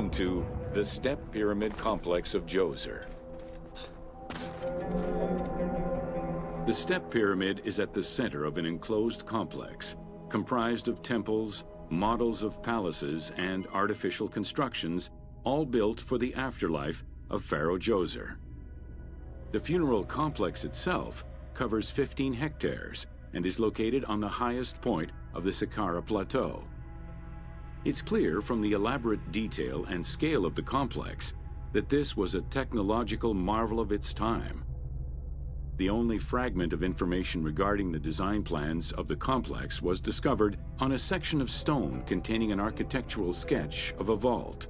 Welcome to the Step Pyramid Complex of Djoser. The Step Pyramid is at the center of an enclosed complex, comprised of temples, models of palaces, and artificial constructions, all built for the afterlife of Pharaoh Djoser. The funeral complex itself covers 15 hectares and is located on the highest point of the Saqqara Plateau. It's clear from the elaborate detail and scale of the complex that this was a technological marvel of its time. The only fragment of information regarding the design plans of the complex was discovered on a section of stone containing an architectural sketch of a vault.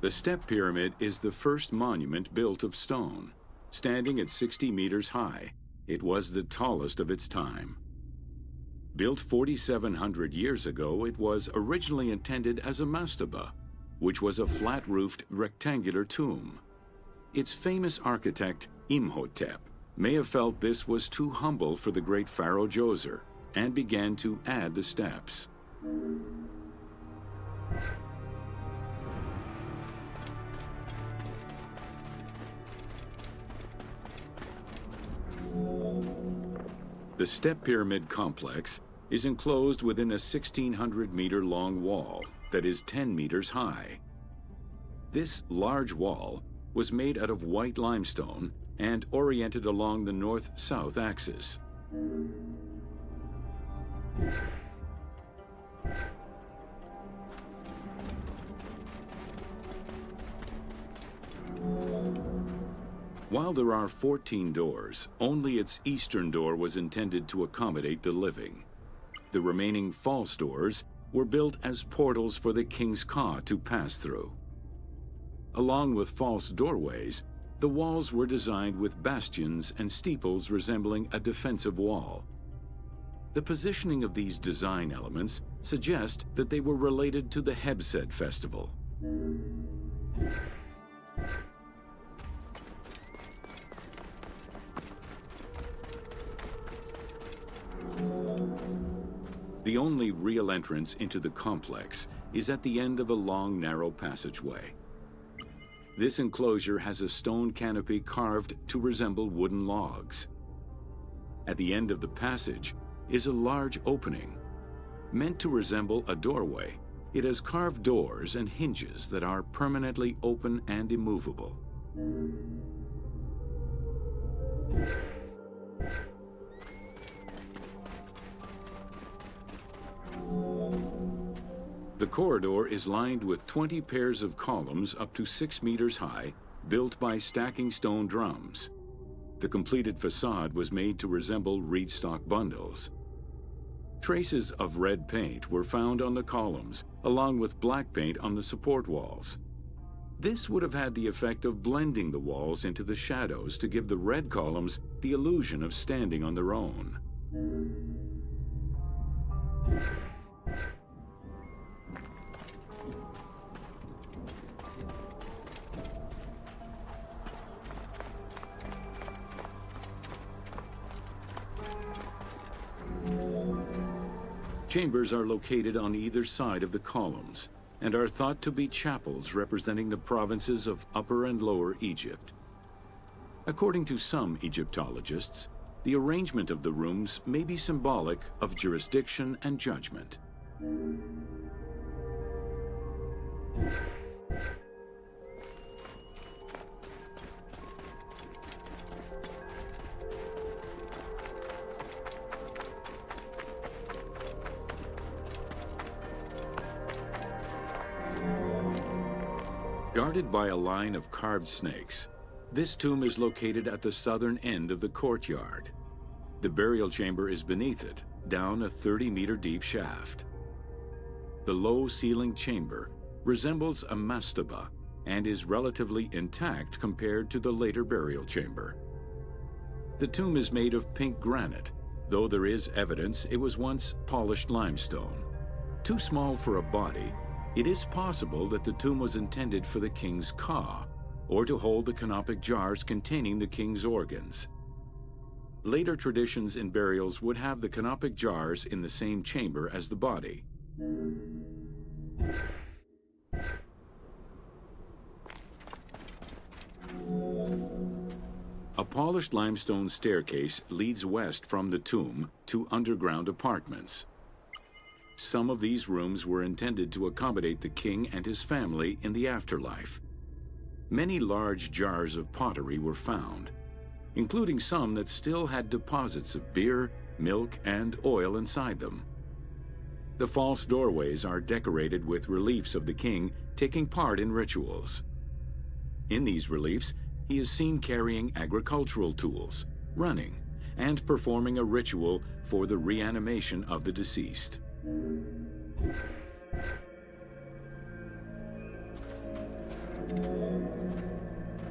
The Step Pyramid is the first monument built of stone. Standing at 60 meters high, it was the tallest of its time. Built 4,700 years ago, it was originally intended as a mastaba, which was a flat-roofed rectangular tomb. Its famous architect, Imhotep, may have felt this was too humble for the great pharaoh Djoser and began to add the steps. The Step Pyramid complex is enclosed within a 1,600-meter-long wall that is 10 meters high. This large wall was made out of white limestone and oriented along the north-south axis. While there are 14 doors, only its eastern door was intended to accommodate the living. The remaining false doors were built as portals for the king's ka to pass through. Along with false doorways, the walls were designed with bastions and steeples resembling a defensive wall. The positioning of these design elements suggest that they were related to the Hebsed festival. The only real entrance into the complex is at the end of a long, narrow passageway. This enclosure has a stone canopy carved to resemble wooden logs. At the end of the passage is a large opening. Meant to resemble a doorway, it has carved doors and hinges that are permanently open and immovable. The corridor is lined with 20 pairs of columns up to 6 meters high, built by stacking stone drums. The completed facade was made to resemble reed stock bundles. Traces of red paint were found on the columns, along with black paint on the support walls. This would have had the effect of blending the walls into the shadows to give the red columns the illusion of standing on their own. Chambers are located on either side of the columns and are thought to be chapels representing the provinces of Upper and Lower Egypt. According to some Egyptologists, the arrangement of the rooms may be symbolic of jurisdiction and judgment. Guarded by a line of carved snakes, this tomb is located at the southern end of the courtyard. The burial chamber is beneath it, down a 30-meter deep shaft. The low-ceilinged chamber resembles a mastaba and is relatively intact compared to the later burial chamber. The tomb is made of pink granite, though there is evidence it was once polished limestone. Too small for a body, it is possible that the tomb was intended for the king's ka, or to hold the canopic jars containing the king's organs. Later traditions in burials would have the canopic jars in the same chamber as the body. A polished limestone staircase leads west from the tomb to underground apartments. Some of these rooms were intended to accommodate the king and his family in the afterlife. Many large jars of pottery were found, including some that still had deposits of beer, milk, and oil inside them. The false doorways are decorated with reliefs of the king taking part in rituals. In these reliefs, he is seen carrying agricultural tools, running, and performing a ritual for the reanimation of the deceased.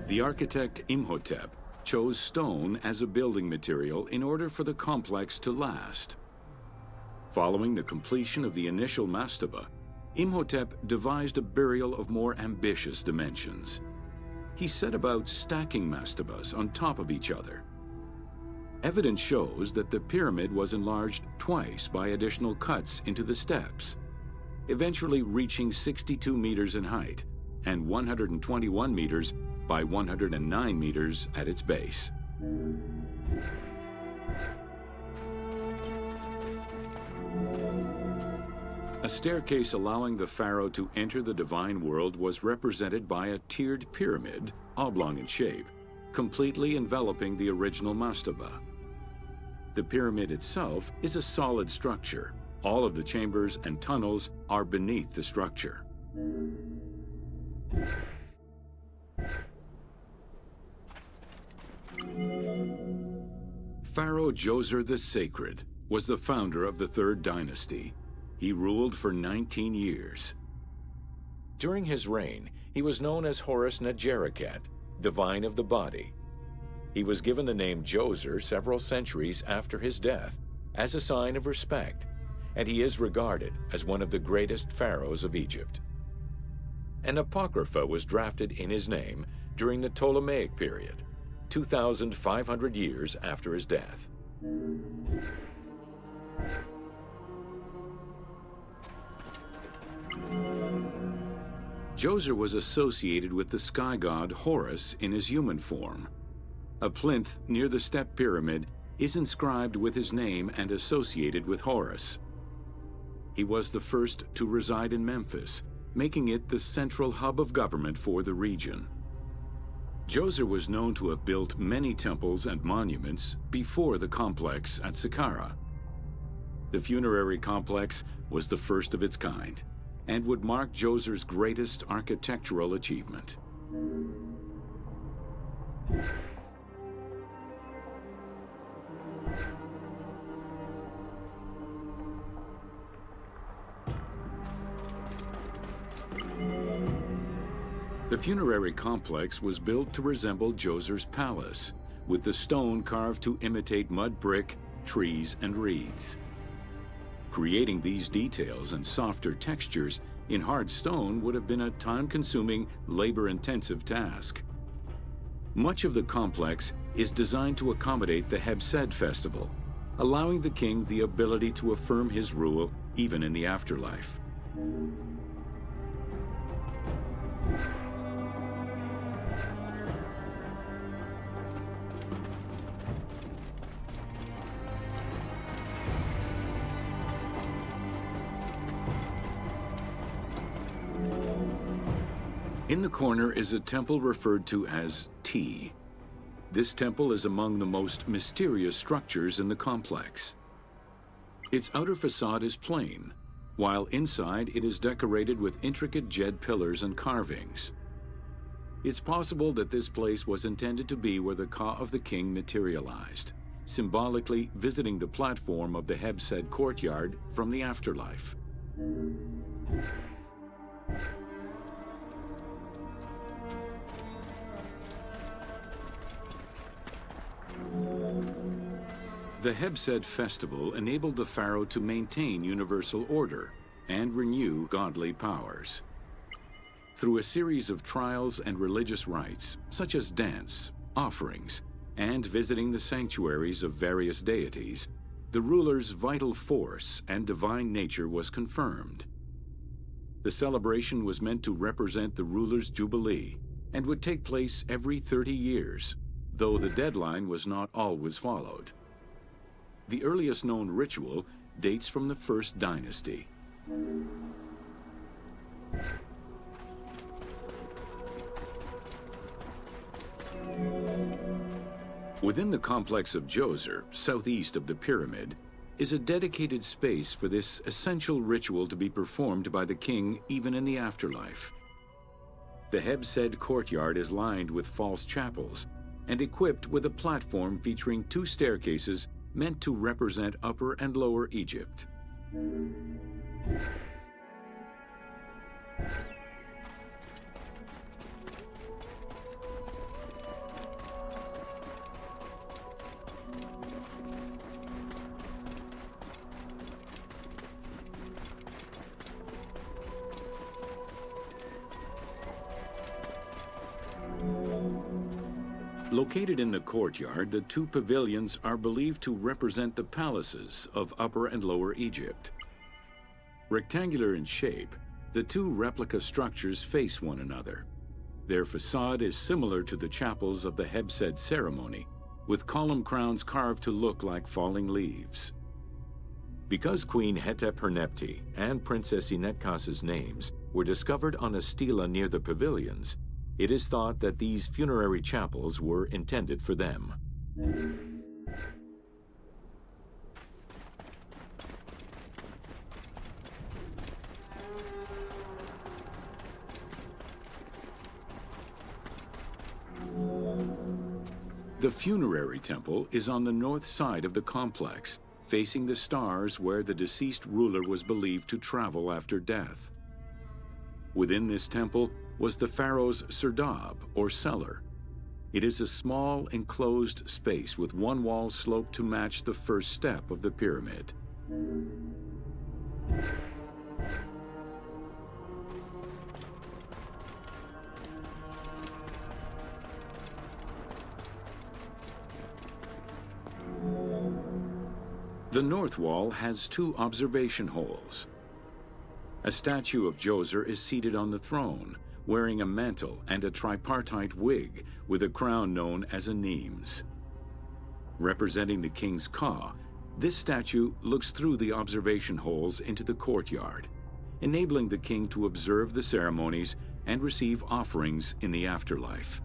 The architect Imhotep chose stone as a building material in order for the complex to last. Following the completion of the initial mastaba, Imhotep devised a burial of more ambitious dimensions. He set about stacking mastabas on top of each other. Evidence shows that the pyramid was enlarged twice by additional cuts into the steps, eventually reaching 62 meters in height and 121 meters by 109 meters at its base. A staircase allowing the pharaoh to enter the divine world was represented by a tiered pyramid, oblong in shape, completely enveloping the original mastaba. The pyramid itself is a solid structure. All of the chambers and tunnels are beneath the structure. Pharaoh Djoser the Sacred was the founder of the Third Dynasty. He ruled for 19 years. During his reign, he was known as Horus Nedjeraket, divine of the body. He was given the name Djoser several centuries after his death as a sign of respect, and he is regarded as one of the greatest pharaohs of Egypt. An apocrypha was drafted in his name during the Ptolemaic period, 2,500 years after his death. Djoser was associated with the sky god Horus in his human form. A plinth near the step pyramid is inscribed with his name and associated with Horus. He was the first to reside in Memphis, making it the central hub of government for the region. Djoser was known to have built many temples and monuments before the complex at Saqqara. The funerary complex was the first of its kind and would mark Djoser's greatest architectural achievement. The funerary complex was built to resemble Djoser's palace, with the stone carved to imitate mud brick, trees, and reeds. Creating these details and softer textures in hard stone would have been a time-consuming, labor-intensive task. Much of the complex is designed to accommodate the Hebsed festival, allowing the king the ability to affirm his rule even in the afterlife. In the corner is a temple referred to as T. This temple is among the most mysterious structures in the complex. Its outer facade is plain, while inside it is decorated with intricate jed pillars and carvings. It's possible that this place was intended to be where the Ka of the king materialized, symbolically visiting the platform of the Hebsed courtyard from the afterlife. The Hebsed festival enabled the pharaoh to maintain universal order and renew godly powers. Through a series of trials and religious rites, such as dance, offerings, and visiting the sanctuaries of various deities, the ruler's vital force and divine nature was confirmed. The celebration was meant to represent the ruler's jubilee and would take place every 30 years, though the deadline was not always followed. The earliest known ritual dates from the First Dynasty. Within the complex of Djoser, southeast of the pyramid, is a dedicated space for this essential ritual to be performed by the king even in the afterlife. The Hebsed courtyard is lined with false chapels and equipped with a platform featuring 2 staircases meant to represent Upper and Lower Egypt. Located in the courtyard, the 2 pavilions are believed to represent the palaces of Upper and Lower Egypt. Rectangular in shape, the 2 replica structures face one another. Their facade is similar to the chapels of the Hebsed ceremony, with column crowns carved to look like falling leaves. Because Queen Hetep-Hernepti and Princess Inetkas's names were discovered on a stela near the pavilions, it is thought that these funerary chapels were intended for them. The funerary temple is on the north side of the complex, facing the stars where the deceased ruler was believed to travel after death. Within this temple was the pharaoh's serdab, or cellar. It is a small, enclosed space with one wall sloped to match the first step of the pyramid. The north wall has 2 observation holes. A statue of Djoser is seated on the throne, wearing a mantle and a tripartite wig with a crown known as a Nemes. Representing the king's ka, this statue looks through the observation holes into the courtyard, enabling the king to observe the ceremonies and receive offerings in the afterlife.